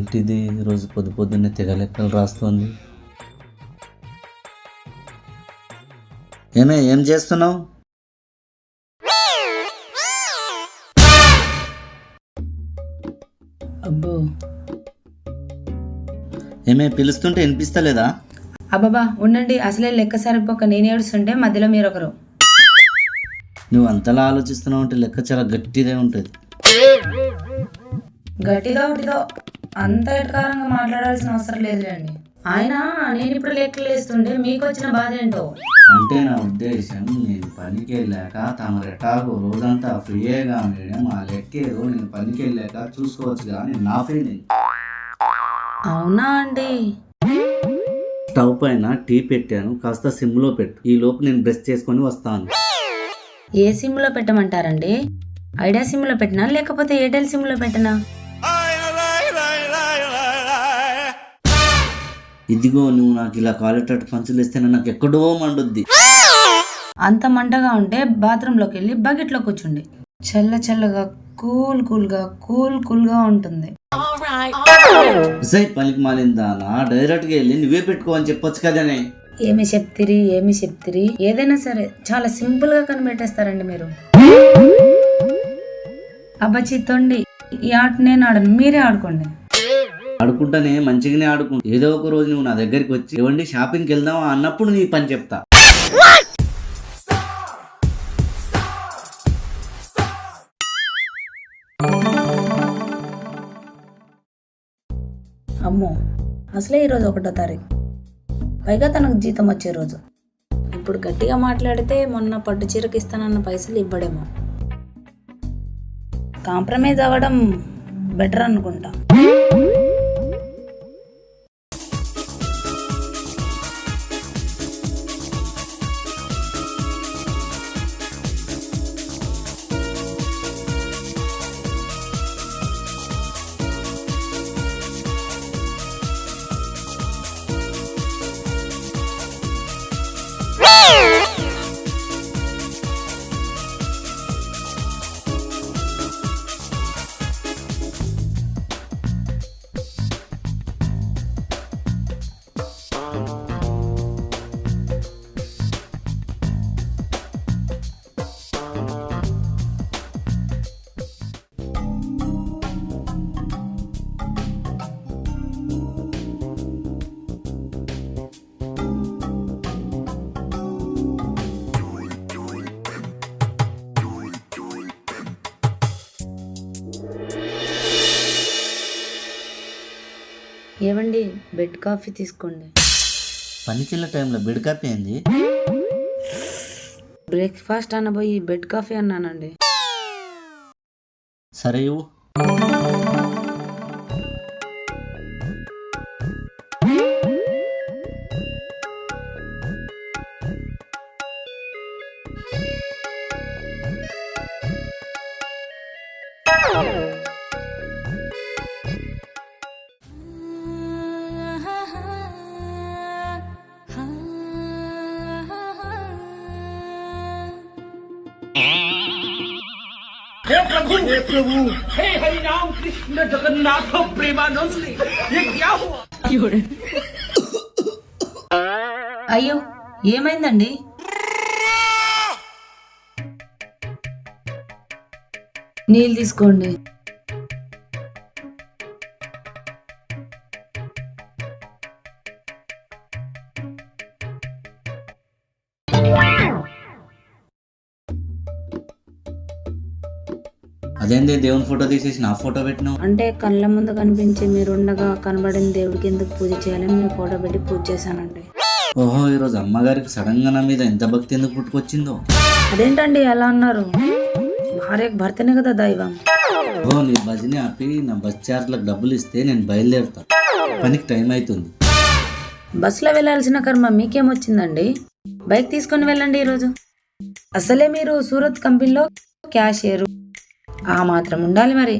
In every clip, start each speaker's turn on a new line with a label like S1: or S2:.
S1: ఏంటిది రోజు పొద్దున్నే తెగ లెక్కలు రాస్తోంది. ఏం చేస్తున్నావు?
S2: అబ్బో
S1: పిలుస్తుంటే వినిపిస్తలేదా?
S2: అబ్బాబా ఉండండి, అసలే లెక్క సరిపోక నేను ఏడుస్తుంటే మధ్యలో మీరు ఒకరు.
S1: నువ్వు అంతలా ఆలోచిస్తున్నావు అంటే లెక్క చాలా గట్టిదే ఉంటుంది.
S2: గట్టిదో ఒకటిదో అంత ఎటకారంగా మాట్లాడాల్సిన అవసరం లేదులేండి. ఆయన నేను ఇప్పుడు లెక్కలు వేస్తుంటే మీకు వచ్చిన బాధ ఏంటో.
S1: అంటే నా ఉద్దేశం, నేను పనికి వెళ్ళాక తమ ఎటాగో రోజంతా ఫ్రీయేగా మేడం, ఆ లెక్కేదో నేను పనికి వెళ్ళాక చూసుకోవచ్చు కానీ నా ఫీలింగ్.
S2: అవునా అండి?
S1: స్టవ్ పైన టీ పెట్టాను, కాస్త సిమ్లో పెట్టు. ఈ లోపు నేను బ్రష్ చేసుకొని వస్తాను.
S2: ఏ సిమ్లో పెట్టమంటారండి? ఐడియా సిమ్లో పెట్టినా లేకపోతే ఎయిర్టెల్ సిమ్లో పెట్టినా?
S1: ఇదిగో నువ్వు నాకు ఇలా కాలేటట్టు పంచులు ఇస్తే నాకు ఎక్కడో మండుద్ది.
S2: అంత మంటగా ఉంటే బాత్రూంలోకి వెళ్ళి బకెట్లో కూర్చుండి. చల్ల చల్లగా కూల్గా ఉంటుంది.
S1: పనికి మాలిందా? డైరెక్ట్గా వెళ్ళి నువ్వే పెట్టుకో అని చెప్పొచ్చు కదనే.
S2: ఏమి చెప్తిరి ఏదైనా సరే చాలా సింపుల్ గా కనిపెట్టేస్తారండి మీరు. అబ్బచ్చి తొండి, ఈ ఆట నేను ఆడను, మీరే ఆడుకోండి.
S1: ఆడుకుంటానే, మంచిగానే ఆడుకుంటా. ఏదో ఒక రోజు నువ్వు నా దగ్గరికి వచ్చి ఏవండి షాపింగ్కి వెళ్దామా అన్నప్పుడు నీ పని చెప్తా.
S2: అమ్మో, అసలే ఈరోజు 1వ తారీఖు, పైగా తనకు జీతం వచ్చే రోజు. ఇప్పుడు గట్టిగా మాట్లాడితే మొన్న పట్టు చీరకి ఇస్తానన్న పైసలు ఇవ్వడేమో. కాంప్రమైజ్ అవ్వడం బెటర్ అనుకుంటా. ఏవండి, బెడ్ కాఫీ తీసుకోండి.
S1: పనికిళ్ళ టైంలో బెడ్ కాఫీ ఏంది?
S2: బ్రేక్ఫాస్ట్ అనబోయి బెడ్ కాఫీ అన్నానండి.
S1: సరే ఇవ్వు.
S3: हे प्रभु, हे हरि राम कृष्ण जगन्नाथ प्रेमानंद, ये क्या हुआ?
S2: అయ్యో, ఏమైందండి? నీళ్ళు తీసుకోండి.
S1: అదేంది దేవుని ఫోటో తీసేసి నా ఫోటో పెట్టినావు?
S2: అంటే కళ్ళ ముందు కనిపించి మీరుండగా కనబడిన దేవుడికి ఎందుకు పూజ చేయాలని మీ ఫోటో పెట్టి పూజ చేశానండి.
S1: ఓహో, ఈరోజు అమ్మగారికి సడన్ గా నా మీద ఎంత భక్తి ఎందుకు పుట్టుకొచ్చిందో.
S2: అదేంటండి ఎలా అన్నారు? భార్యకు భర్తనే కదా దైవం.
S1: ఓ, నీ భజని ఆపి నా బస్ ఛార్జ్లకు డబ్బులు ఇస్తే నేను బయలుదేరుతా. పనికి టైం అవుతుంది.
S2: బస్సులో వెళ్ళాల్సిన కర్మ మీకేమొచ్చిందండి? బైక్ తీసుకొని వెళ్ళండి ఈరోజు. అసలే మీరు సూరత్ కంపెనీలో క్యాషియర్, ఆ మాత్రం ఉండాలి మరి.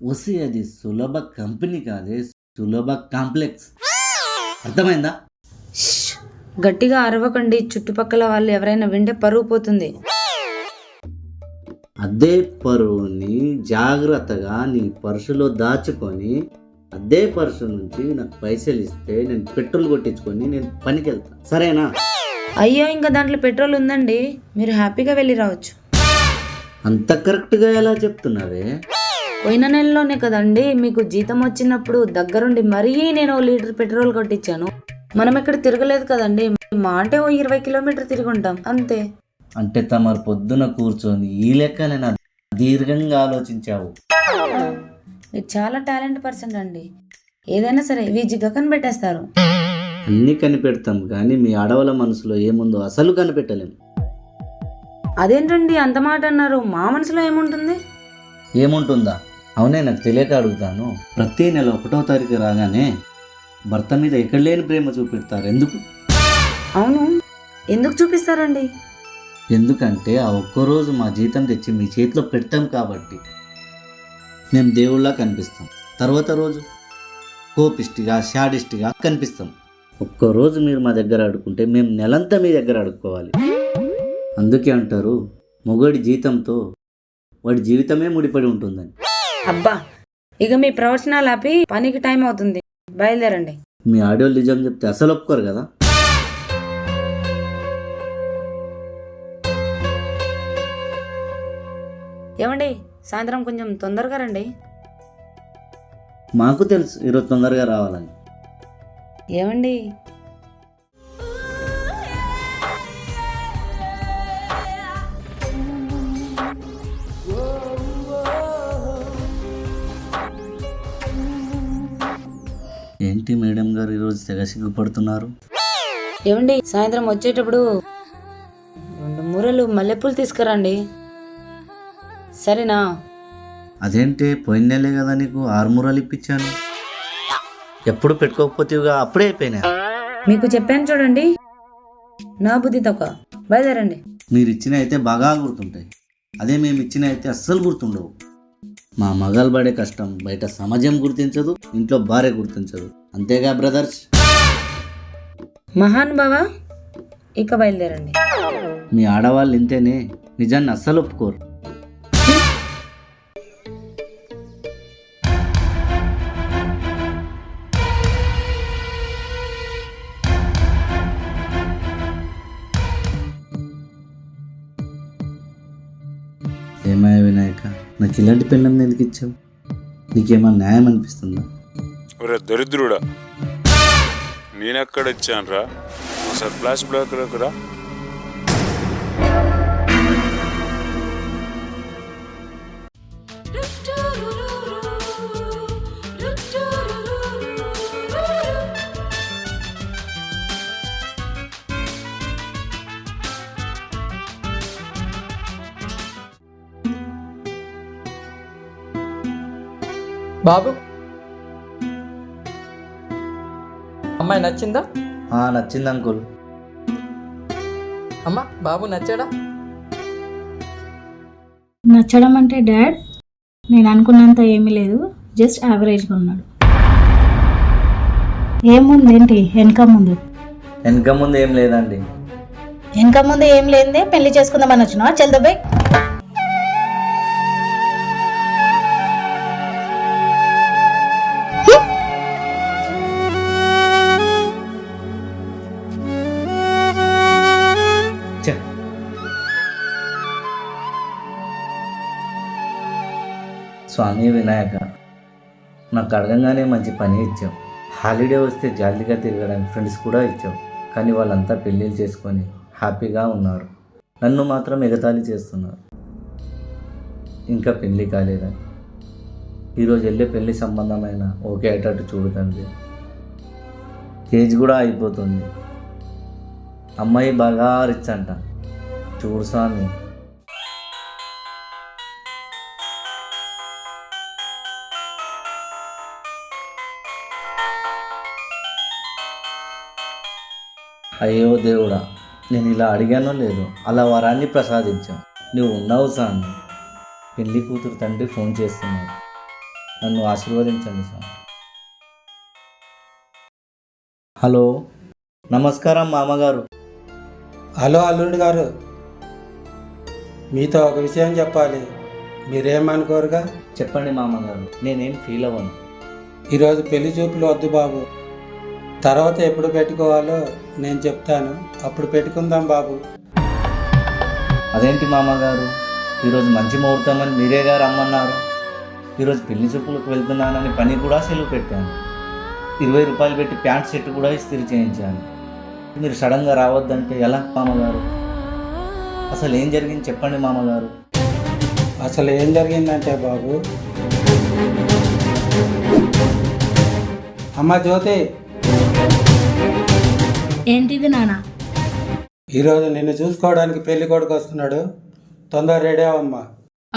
S1: వసి అది సులభ కంపెనీ కాదే, సులభ కాంప్లెక్స్. అర్థమైందా?
S2: గట్టిగా అరవకండి, చుట్టుపక్కల వాళ్ళు ఎవరైనా వింటే పరువు పోతుంది.
S1: అదే పరువుని జాగ్రత్తగా నీ పర్సులో దాచుకొని అదే పర్సు నుంచి నాకు పైసలు ఇస్తే నేను పెట్రోల్ కొట్టించుకొని నేను పనికి వెళ్తాను, సరేనా?
S2: అయ్యో, ఇంకా దాంట్లో పెట్రోల్ ఉందండి, మీరు హ్యాపీగా వెళ్ళి రావచ్చు.
S1: అంత కరెక్ట్గా ఎలా చెప్తున్నావే?
S2: పోయిన నెలలోనే కదండి మీకు జీతం వచ్చినప్పుడు దగ్గరుండి మరీ నేను 1 లీటర్ పెట్రోల్ కొట్టించాను. మనం ఎక్కడ తిరగలేదు కదండి, మా అంటే 20 కిలోమీటర్ తిరిగి ఉంటాం అంతే.
S1: అంటే తమరు పొద్దున కూర్చొని ఈ లెక్కనే నా దీర్ఘంగా ఆలోచించావు.
S2: మీరు చాలా టాలెంట్ పర్సన్ అండి, ఏదైనా సరే విజిగా కనిపెట్టేస్తారు.
S1: అన్నీ కనిపెడతాం కానీ మీ ఆడవాళ్ళ మనసులో ఏముందో అసలు కనిపెట్టలేము.
S2: అదేంటండి అంత మాట అన్నారు? మా మనసులో ఏముంటుంది?
S1: ఏముంటుందా? అవునే, నాకు తెలియక అడుగుతాను. ప్రతి నెల 1వ తారీఖు రాగానే భర్త మీద ఎక్కడ లేని ప్రేమ చూపెడతారు, ఎందుకు?
S2: అవును, ఎందుకు చూపిస్తారండి?
S1: ఎందుకంటే ఆ ఒక్కరోజు మా జీతం తెచ్చి మీ చేతిలో పెడతాం కాబట్టి మేము దేవుళ్ళ కనిపిస్తాం. తర్వాత రోజు కోపిస్టిగా షాడిస్టిగా కనిపిస్తాం. ఒక్కరోజు మీరు మా దగ్గర అడుక్కుంటే మేము నెలంతా మీ దగ్గర అడుక్కోవాలి. అందుకే అంటారు మొగడి జీతంతో వాడి జీవితమే ముడిపడి ఉంటుందని.
S2: అబ్బా, ఇక మీ ప్రవచనాలు ఆపి పనికి టైం అవుతుంది, బయలుదేరండి.
S1: మీ ఆడియోలు నిజం చెప్తే అసలు ఒప్పుకోరు కదా.
S2: ఏమండి, సాయంత్రం కొంచెం తొందరగా రండి.
S1: మాకు తెలుసు ఈరోజు తొందరగా రావాలని.
S2: ఏమండి,
S1: ఏంటి మేడం గారు ఈరోజు తెగ సిగ్గుపడుతున్నారు?
S2: ఏమండి, సాయంత్రం వచ్చేటప్పుడు 2 మూరలు మల్లెపూలు తీసుకురండి, సరేనా?
S1: అదేంటి, పోయిన నెలే కదా నీకు 6 మూరలు ఇప్పించాను. ఎప్పుడు పెట్టుకోకపోతేగా అప్పుడే అయిపోయినా.
S2: మీకు చెప్పాను చూడండి, నా బుద్ధి తక్కువ. బయలుదేరండి.
S1: మీరు ఇచ్చిన అయితే బాగా గుర్తుంటాయి, అదే మేము ఇచ్చిన అయితే అస్సలు గుర్తుండవు. మా మగాలు పడే కష్టం బయట సమాజం గుర్తించదు, ఇంట్లో భార్య గుర్తించదు, అంతేగా బ్రదర్స్?
S2: మహాన్ బావా, ఇక బయలుదేరండి.
S1: మీ ఆడవాళ్ళు ఇంతేనే, నిజాన్ని అస్సలు ఒప్పుకోరు. ఏమయ్య వినాయక, నాకు ఇలాంటి పెళ్ళం ఎందుకు ఇచ్చావు? నీకేమన్నా న్యాయం అనిపిస్తుందా?
S4: ఒరే దరిద్రుడా, నేనెక్కడ ఇచ్చాను రా? అసలు ఫ్లాష్ బ్లాక్ రా.
S5: బాబు, అమ్మాయి నచ్చిందా?
S1: నచ్చింది అంకుల్.
S5: అమ్మ, బాబు నచ్చాడా?
S6: నచ్చడం అంటే డాడ్, నేను అనుకున్నంత ఏమీ లేదు, జస్ట్ యావరేజ్గా ఉన్నాడు. ఏముంది ఏంటి వెనక ముందు?
S1: వెనక ముందు ఏం లేదండి.
S6: వెనక ముందు ఏం లేదే పెళ్లి చేసుకుందామని వచ్చినా? చల్దబాయ్,
S1: స్వామి వినాయక, నాకు అడగంగానే మంచి పని ఇచ్చావు. హాలిడే వస్తే జాలీగా తిరగడానికి ఫ్రెండ్స్ కూడా ఇచ్చావు. కానీ వాళ్ళంతా పెళ్ళిళ్ళు చేసుకొని హ్యాపీగా ఉన్నారు, నన్ను మాత్రం ఎగతాళి చేస్తున్నారు. ఇంకా పెళ్ళి కాలేదని ఈరోజు వెళ్ళే పెళ్ళి సంబంధమైన ఓకే అయ్యేటట్టు చూడుతండి. ఏజ్ కూడా అయిపోతుంది. అమ్మాయి బాగా రిచ్ అంట, చూడు స్వామి. అయ్యో దేవుడా, నేను ఇలా అడిగానో లేదో అలా వరాన్ని ప్రసాదించావు. నువ్వు ఉన్నావు స్వామి. పెళ్లి కూతురు తండ్రి ఫోన్ చేస్తున్నాడు, నన్ను ఆశీర్వదించండి స్వామి. హలో, నమస్కారం మామగారు.
S7: హలో అల్లుడు గారు, మీతో ఒక విషయం చెప్పాలి, మీరేమనుకోరుగా?
S1: చెప్పండి మామగారు, నేనేం ఫీల్ అవ్వను.
S7: ఈరోజు పెళ్లి చూపులు వద్దు బాబు, తర్వాత ఎప్పుడు పెట్టుకోవాలో నేను చెప్తాను, అప్పుడు పెట్టుకుందాం బాబు.
S1: అదేంటి మామగారు, ఈరోజు మంచి ముహూర్తం అని మీరేగా రమ్మన్నారు. ఈరోజు పెళ్లి చూపులకు వెళ్తున్నానని పని కూడా సెలవు పెట్టాను. 20 రూపాయలు పెట్టి ప్యాంట్ షర్ట్ కూడా ఇస్త్రీ చేయించాను. మీరు సడన్గా రావద్దంటే ఎలా మామగారు? అసలు ఏం జరిగింది చెప్పండి మామగారు.
S7: అసలు ఏం జరిగిందంటే బాబు, అమ్మ జ్యోతి,
S6: ఏంటిది నాన్న?
S7: ఈరోజు నిన్ను చూసుకోవడానికి పెళ్లి కొడుకు వస్తున్నాడు, తొందర రెడీ అవ్వమ్మా.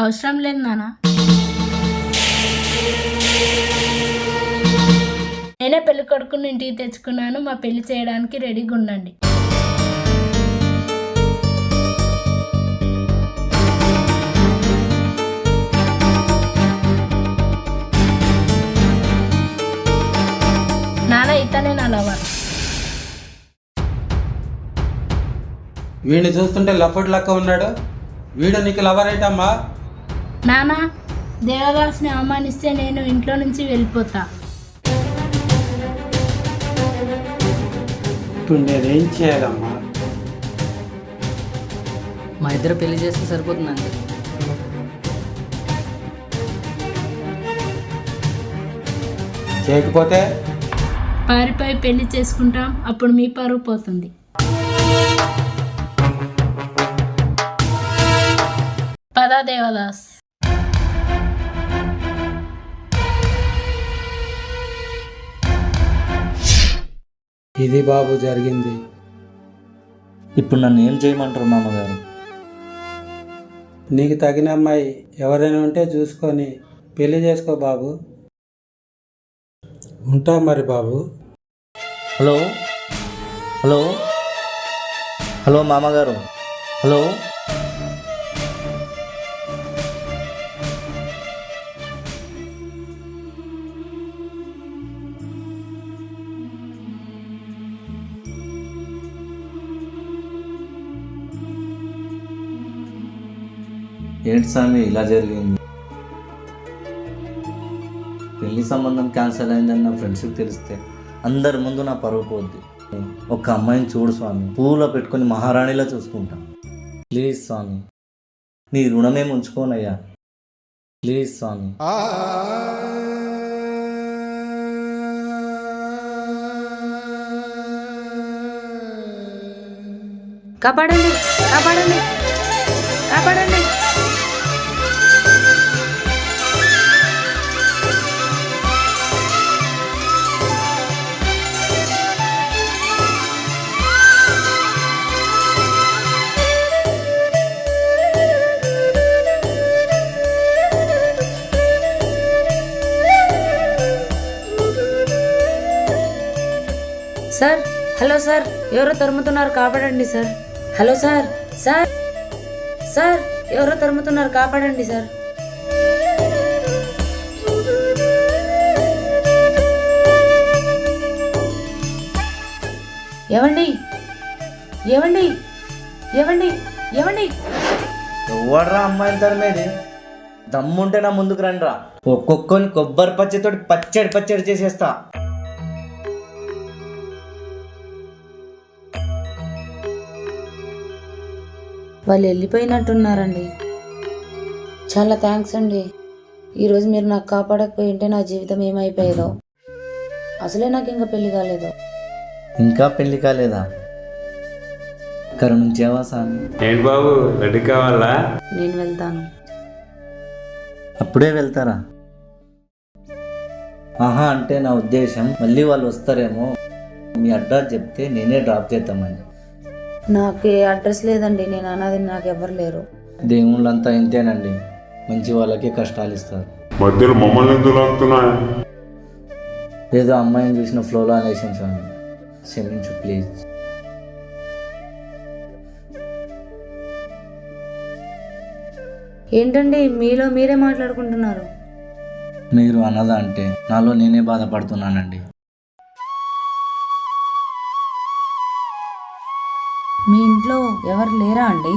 S6: అవసరం లేదు నాన్న, నేనే పెళ్లి కొడుకుని ఇంటికి తెచ్చుకున్నాను. మా పెళ్లి చేయడానికి రెడీగా ఉండండి. నాన్న ఇతనే నా లవర్.
S7: వీడిని చూస్తుంటే లఫడ్ లక్క ఉన్నాడు, వీడు నీకు లవర్ ఏంటమ్మా?
S6: నాన్న, దేవదాస్ని అవమానిస్తే నేను ఇంట్లో నుంచి వెళ్ళిపోతా.
S7: ఇప్పుడు నేనేం చేయాలమ్మా?
S5: మా ఇద్దరు పెళ్లి చేస్తే సరిపోతుందండి.
S7: చేయకపోతే
S6: పారిపోయి పెళ్లి చేసుకుంటాం, అప్పుడు మీ పరువు పోతుంది. పదా దేవదాస్.
S7: ఇది బాబు జరిగింది.
S1: ఇప్పుడు నన్ను ఏం చేయమంటారు మామగారు?
S7: నీకు తగిన అమ్మాయి ఎవరైనా ఉంటే చూసుకొని పెళ్లి చేసుకో బాబు. ఉంటా మరి బాబు.
S1: హలో హలో హలో మామగారు, హలో. ఏంటి స్వామి ఇలా జరిగింది? పెళ్లి సంబంధం క్యాన్సిల్ అయిందని నా ఫ్రెండ్స్కి తెలిస్తే అందరి ముందు నా పరువు పోద్ది. ఒక అమ్మాయిని చూడు స్వామి, పూలో పెట్టుకొని మహారాణిలా చూసుకుంటా. ప్లీజ్ స్వామి, నీ రుణమేం ఉంచుకోనయ్యా, ప్లీజ్ స్వామి.
S2: కాపాడండి, కాపాడండి, కాపాడండి. సార్, హలో సార్, ఎవరో తరుముతున్నారు, కాపాడండి sir. Hello sir, sir, sir, ఎవరో తరుముతున్నారు, కాపాడండి సార్. ఏవండి, ఏవండి, ఏవండి, ఏవండి.
S1: ఎవడ్రా అమ్మాయిని తరమేది? దమ్ముంటే నా ముందుకు రండిరా, ఒక్కొక్కని కొబ్బరి పచ్చడితోటి పచ్చడి పచ్చడి చేసేస్తా.
S2: వాళ్ళు వెళ్ళిపోయినట్టున్నారండి. చాలా థ్యాంక్స్ అండి. ఈరోజు మీరు నాకు కాపాడకపోయి ఉంటే నా జీవితం ఏమైపోయేదో. అసలే నాకు ఇంకా పెళ్లి కాలేదు.
S1: ఇంకా పెళ్లి కాలేదా? కరుణించేవా స్వామి?
S4: ఏంటి బాబు, రెడీ కావాలా?
S2: నేను వెళ్తాను.
S1: అప్పుడే వెళ్తారా? ఆహా, అంటే నా ఉద్దేశం మళ్ళీ వాళ్ళు వస్తారేమో, మీ అడ్రస్ చెప్తే నేనే డ్రాప్ చేద్దామని.
S2: నాకు ఏ అడ్రస్ లేదండి, నేను అన్నది నాకు ఎవరు లేరు.
S1: దేవుళ్ళంతా ఇంతేనండి, మంచి వాళ్ళకే కష్టాలు ఇస్తారు.
S4: మధ్యలో మమ్మల్ని ఎందుకు లాగుతున్నా?
S1: ఏదో అమ్మాయిని చూసిన ఫ్లోలో అనేసాను స్వామి, క్షమించు ప్లీజ్.
S2: ఏంటండి మీలో మీరే మాట్లాడుకుంటున్నారు?
S1: మీరు అన్నదా అంటే నాలో నేనే బాధపడుతున్నానండి.
S2: మీ ఇంట్లో ఎవరు లేరా అండి?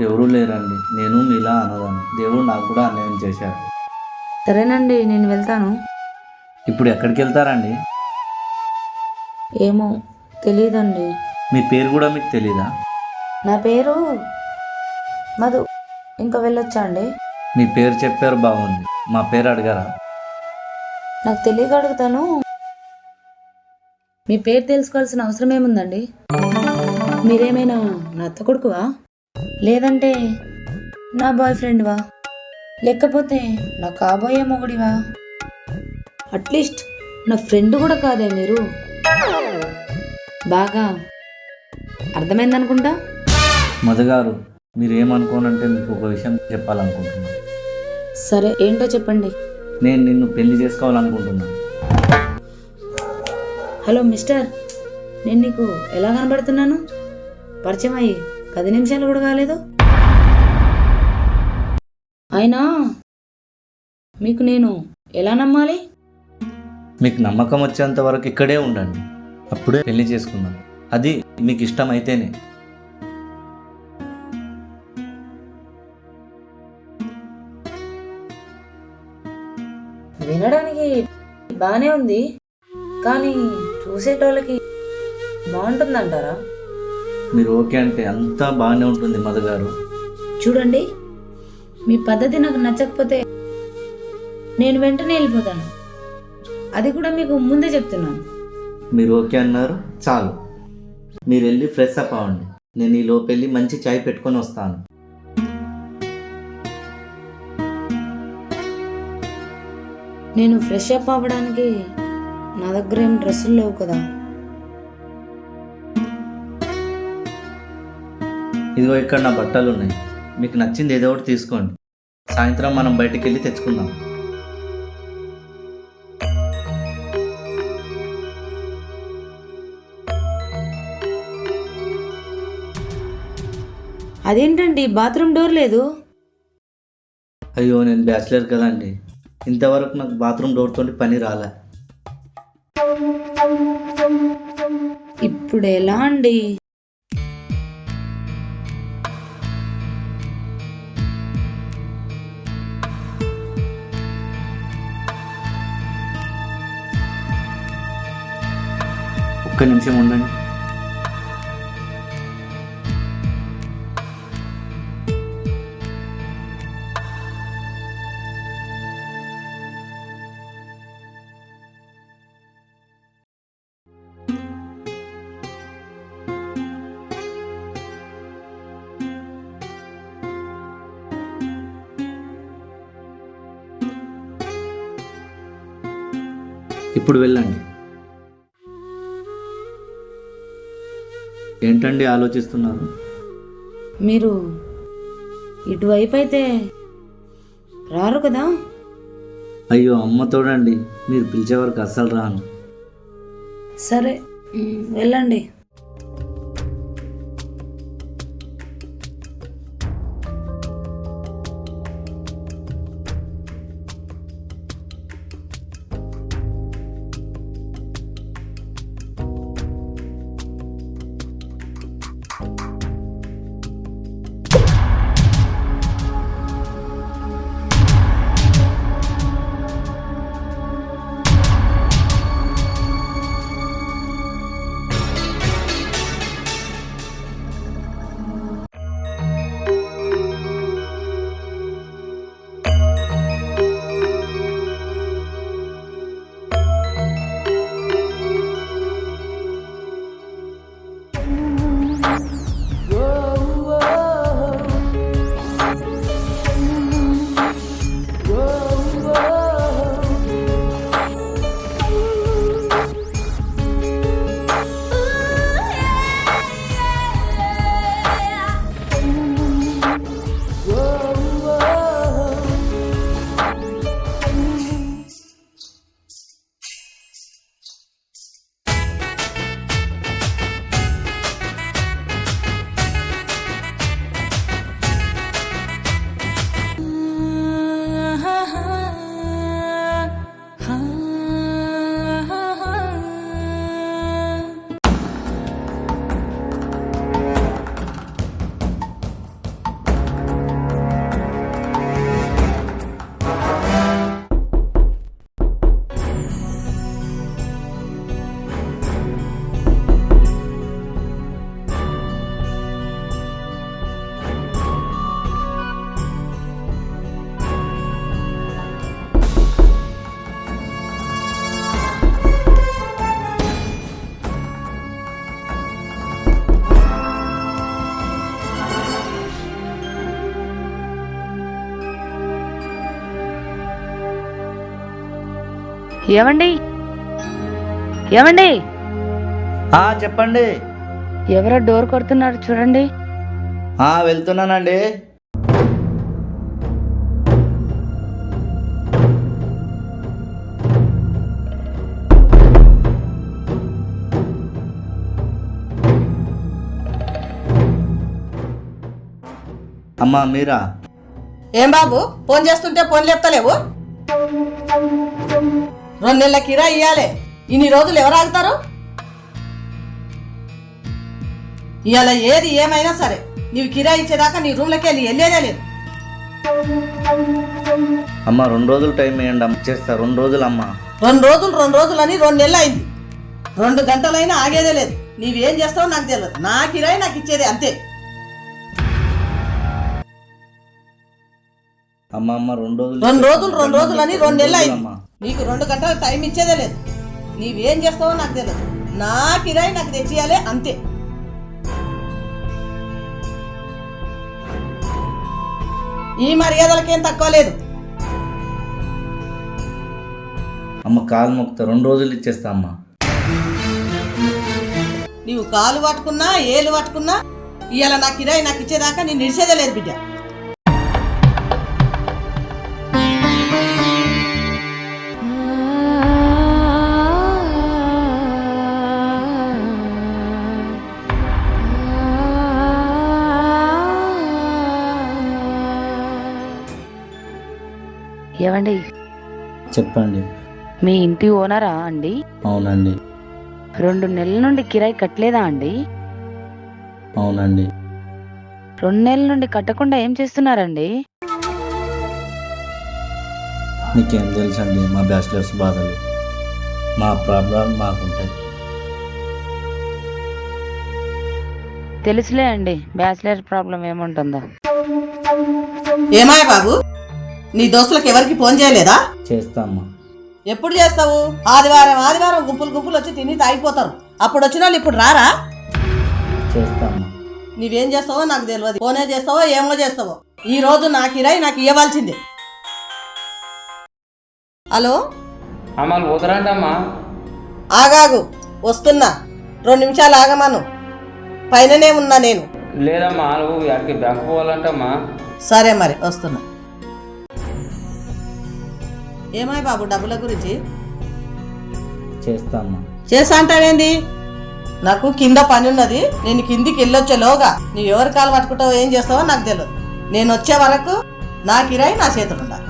S1: ఎవరూ లేరండి, నేను మీలా అన్నదాన్ని. దేవుడు నాకు కూడా అన్యాయం చేశారు.
S2: సరేనండి, నేను వెళ్తాను.
S1: ఇప్పుడు ఎక్కడికి వెళ్తారండి?
S2: ఏమో తెలీదండి.
S1: మీ పేరు కూడా మీకు తెలీదా?
S2: నా పేరు మధు. ఇంకా వెళ్ళొచ్చా అండి?
S1: మీ పేరు చెప్పారు, బాగుంది. మా పేరు అడిగారా?
S2: నాకు తెలియక అడుగుతాను. మీ పేరు తెలుసుకోవాల్సిన అవసరం ఏముందండి? మీరేమైనా నా అత్త కొడుకువా, లేదంటే నా బాయ్ ఫ్రెండ్వా, లేకపోతే నా కాబోయే మొగుడివా? అట్లీస్ట్ నా ఫ్రెండ్ కూడా కాదే మీరు. బాగా అర్థమైందనుకుంటా.
S1: మధుగారు, మీరు ఏమనుకోనంటే మీకు ఒక విషయం చెప్పాలనుకుంటున్నాను.
S2: సరే, ఏంటో చెప్పండి.
S1: నేను నిన్ను పెళ్లి చేసుకోవాలనుకుంటున్నాను.
S2: హలో మిస్టర్, నేను నీకు ఎలా కనబడుతున్నాను? పరిచయం అయ్యి 10 నిమిషాలు కూడా కాలేదు. అయినా మీకు నేను ఎలా నమ్మాలి?
S1: మీకు నమ్మకం వచ్చేంత వరకు ఇక్కడే ఉండండి, అప్పుడే పెళ్లి చేసుకుందాం. అది మీకు ఇష్టమైతేనే.
S2: వినడానికి బాగానే ఉంది, కానీ చూసేటోళ్ళకి బాగుంటుందంటారా?
S1: మీరు ఓకే అంటే అంతా బాగానే ఉంటుంది మధుగారు.
S2: చూడండి, మీ పద్ధతి నాకు నచ్చకపోతే నేను వెంటనే వెళ్ళిపోతాను. అది కూడా మీకు ముందే చెప్తున్నాను.
S1: మీరు ఓకే అన్నారు, చాలు. మీరు వెళ్ళి ఫ్రెష్ అప్ అవ్వండి. నేను ఈ లోపు వెళ్ళి మంచి చాయ్ పెట్టుకొని వస్తాను.
S2: నేను ఫ్రెష్ అప్ అవ్వడానికి నా దగ్గర ఏం డ్రెస్సులు లేవు కదా.
S1: ఇదిగో ఇక్కడ నా బట్టలు ఉన్నాయి, మీకు నచ్చింది ఏదో ఒకటి తీసుకోండి. సాయంత్రం మనం బయటికి వెళ్ళి తెచ్చుకుందాం.
S2: అదేంటండి బాత్రూమ్ డోర్ లేదు?
S1: అయ్యో, నేను బ్యాచిలర్ కదండి, ఇంతవరకు నాకు బాత్రూమ్ డోర్తో పని రాలే.
S2: ఇప్పుడు ఎలా అండి?
S1: ఒక్క నిమిషం ఉండండి. ఇప్పుడు వెళ్ళండి. ఏంటండి ఆలోచిస్తున్నారు?
S2: మీరు ఇటువైపు అయితే రారు కదా?
S1: అయ్యో, అమ్మ తోడండి, మీరు పిలిచే వరకు అస్సలు రాను.
S2: సరే, వెళ్ళండి. ఏమండి ఏమండి
S1: చెప్పండి.
S2: ఎవరో డోర్ కొడుతున్నారు చూడండి.
S1: వెళ్తున్నానండి. అమ్మా మీరా?
S8: ఏం బాబు ఫోన్ చేస్తుంటే ఫోన్ లేపుతలేవు? 2 నెలల కిరాయి ఇయ్యాలి. ఇన్ని రోజులు ఎవరు ఆగుతారు? ఇవాళ ఏది ఏమైనా సరే నీవు కిరాయి ఇచ్చేదాకా నీ రూమ్లోకి వెళ్ళేదే లేదు.
S1: అమ్మ 2 రోజులు టైం ఇవ్వండి అమ్మ, చేస్తా. 2 రోజులు అమ్మా.
S8: 2 రోజులు అని 2 నెలలు అయింది. 2 గంటలైనా ఆగేదే లేదు. నీవేం చేస్తావో నాకు తెలియదు. నా కిరాయి నాకు ఇచ్చేది అంతే.
S1: అమ్మ 2 రోజులు.
S8: 2 రోజులు అని 2 నెలలు అయింది. నీకు 2 గంటల టైం ఇచ్చేదే లేదు. నీవేం చేస్తావో నాకు తెలియదు. నా కిరాయి నాకు తెచ్చియాలి అంతే. ఈ మర్యాదలకేం తక్కువ లేదు.
S1: అమ్మ కాలు మొక్కుతా, 2 రోజులు ఇచ్చేస్తా అమ్మా.
S8: నీవు కాలు పట్టుకున్నా ఏలు పట్టుకున్నా ఇవాళ నా కిరాయి నాకు ఇచ్చేదాకా నేను నిలిచేదే లేదు బిడ్డ.
S2: ఏమండి
S1: చెప్పండి.
S2: మీ ఇంటి ఓనరా అండి?
S1: అవునండి.
S2: 2 నెలల నుండి కిరాయి కట్టలేదా అండి?
S1: అవునండి.
S2: 2 నెలల నుండి కట్టకుండా ఏం చేస్తున్నారండి?
S1: మీకేం తెలుసండి మా బ్యాచిలర్స్ బాధలు, మా ప్రాబ్లం మాకుంటాయి.
S2: తెలుసులే అండి బ్యాచిలర్ ప్రాబ్లం ఏముంటుందో.
S8: ఏమాయ బాబు, నీ దోస్తులకు ఎవరికి ఫోన్ చేయలేదా?
S1: చేస్తా అమ్మా.
S8: ఎప్పుడు చేస్తావు? ఆదివారం గుంపులు వచ్చి తిని తాగిపోతారు. అప్పుడు వచ్చిన వాళ్ళు ఇప్పుడు రారా?
S1: చేస్తా అమ్మా.
S8: నీవేం చేస్తావో నాకు తెలియదు. ఫోనే చేస్తావో ఏమో చేస్తావో. ఈ రోజు నా కిరాయి నాకు ఇవ్వాల్సిందే. హలో
S5: అమ్మ పోతారంటమ్మా.
S8: ఆగాగు, వస్తున్నా. 2 నిమిషాలు ఆగమాను. పైననే ఉన్నా నేను.
S5: లేదమ్మా నువ్వు ఎక్కడికి బ్యాంకు పోవాలంటమ్మా.
S8: సరే మరి వస్తున్నా. ఏమాయి బాబు డబ్బుల గురించి?
S1: చేస్తా అమ్మా.
S8: చేసా అంటావేంది? నాకు కింద పని ఉన్నది. నేను కిందికి వెళ్ళొచ్చేలోగా నువ్వు ఎవరి కాలు పట్టుకుంటావో ఏం చేస్తావో నాకు తెలియదు. నేను వచ్చే వరకు నా కిరాయి నా చేతులు ఉండాలి.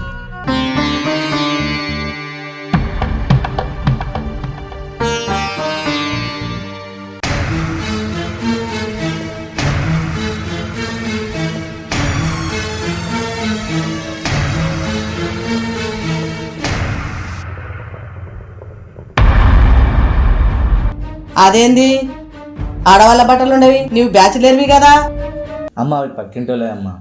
S8: అదేంది ఆడవాళ్ళ బట్టలు ఉండవి? నీవు బ్యాచిలర్వి కదా.
S1: అమ్మ అవి పక్కింటోలే అమ్మా.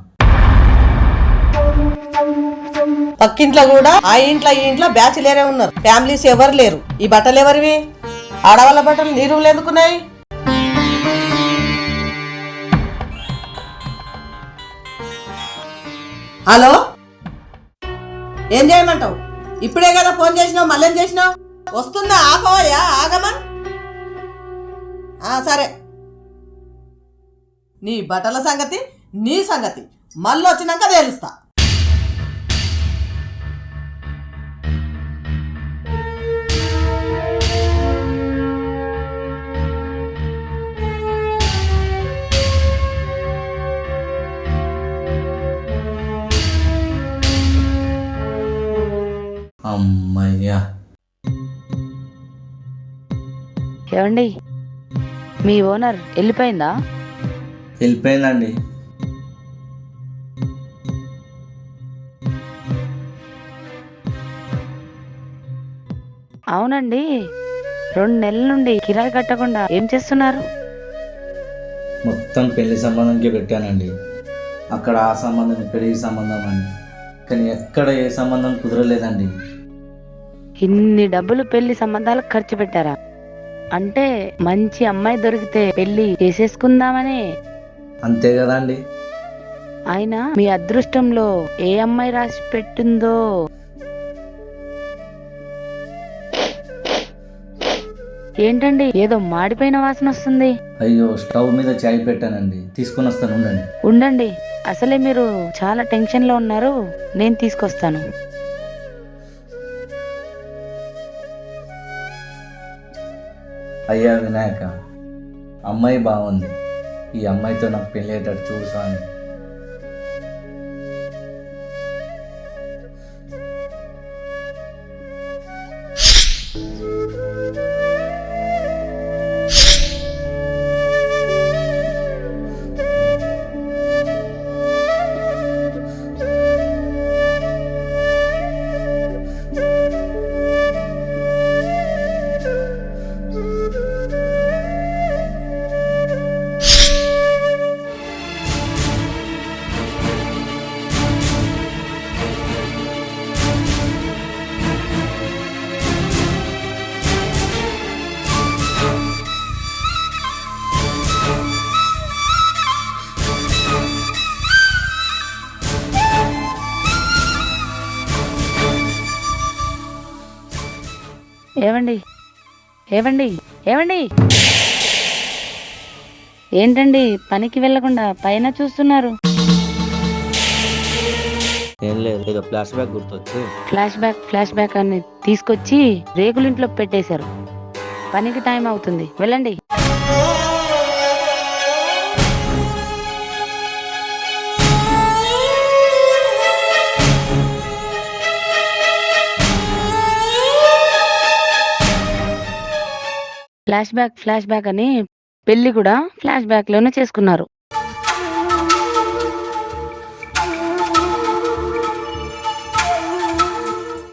S8: పక్కింట్లో కూడా ఆ ఇంట్లో ఈ ఇంట్లో బ్యాచిలరే ఉన్నారు. ఫ్యామిలీస్ ఎవరు లేరు. ఈ బట్టలు ఎవరివి? ఆడవాళ్ళ బట్టలు నీ రూమ్లో ఎందుకున్నాయి? హలో, ఏం చేయమంటావు? ఇప్పుడే కదా ఫోన్ చేసినావు, మళ్ళేం చేసినావు? వస్తుందా? ఆపవయ్యా, ఆగమా. సరే, నీ బట్టల సంగతి నీ సంగతి మళ్ళీ వచ్చినాక తేలుస్తా.
S1: అమ్మయ్యా.
S2: ఏమండి మీ ఓనర్ వెళ్ళిపోయిందా?
S1: వెళ్ళిపోయిందండి.
S2: అవునండి, 2 నెలల నుండి కిరాయి కట్టకుండా ఏం చేస్తున్నారు?
S1: మొత్తం పెళ్లి సంబంధంకే పెట్టానండి. అక్కడ ఆ సంబంధం, ఇక్కడ ఈ సంబంధం అని, కానీ ఎక్కడ ఏ సంబంధం కుదరలేదండి.
S2: ఇన్ని డబ్బులు పెళ్లి సంబంధాలకు ఖర్చు పెట్టారా? అంటే మంచి అమ్మాయి దొరికితే పెళ్లి చేసేసుకుందామని.
S1: అంతే కదా అండి.
S2: అయినా మీ అదృష్టంలో ఏ అమ్మాయి రాసి పెట్టిందో. ఏంటండి ఏదో మాడిపోయిన వాసన వస్తుంది?
S1: అయ్యో, స్టవ్ మీద చాయ్ పెట్టానండి, తీసుకొని వస్తాను, ఉండండి.
S2: ఉండండి, అసలే మీరు చాలా టెన్షన్ లో ఉన్నారు, నేను తీసుకొస్తాను.
S1: అయ్యా వినాయక, అమ్మాయి బాగుంది, ఈ అమ్మాయితో నాకు పెళ్ళి అయ్యేటట్టు చూడు స్వామి.
S2: ఏవండి ఏవండి ఏవండి, ఏంటండి పనికి వెళ్లకుండా పైన చూస్తున్నారు?
S1: ఏం లేదు, ఏదో ఫ్లాష్ బ్యాక్ గుర్తొచ్చు.
S2: ఫ్లాష్ బ్యాక్ అని తీసుకొచ్చి రేకులింట్లో పెట్టేశారు. పనికి టైం అవుతుంది, వెళ్ళండి. ఫ్లాష్ బ్యాక్ అని పెళ్లి కూడా ఫ్లాష్ బ్యాక్ లోనే చేసుకున్నారు.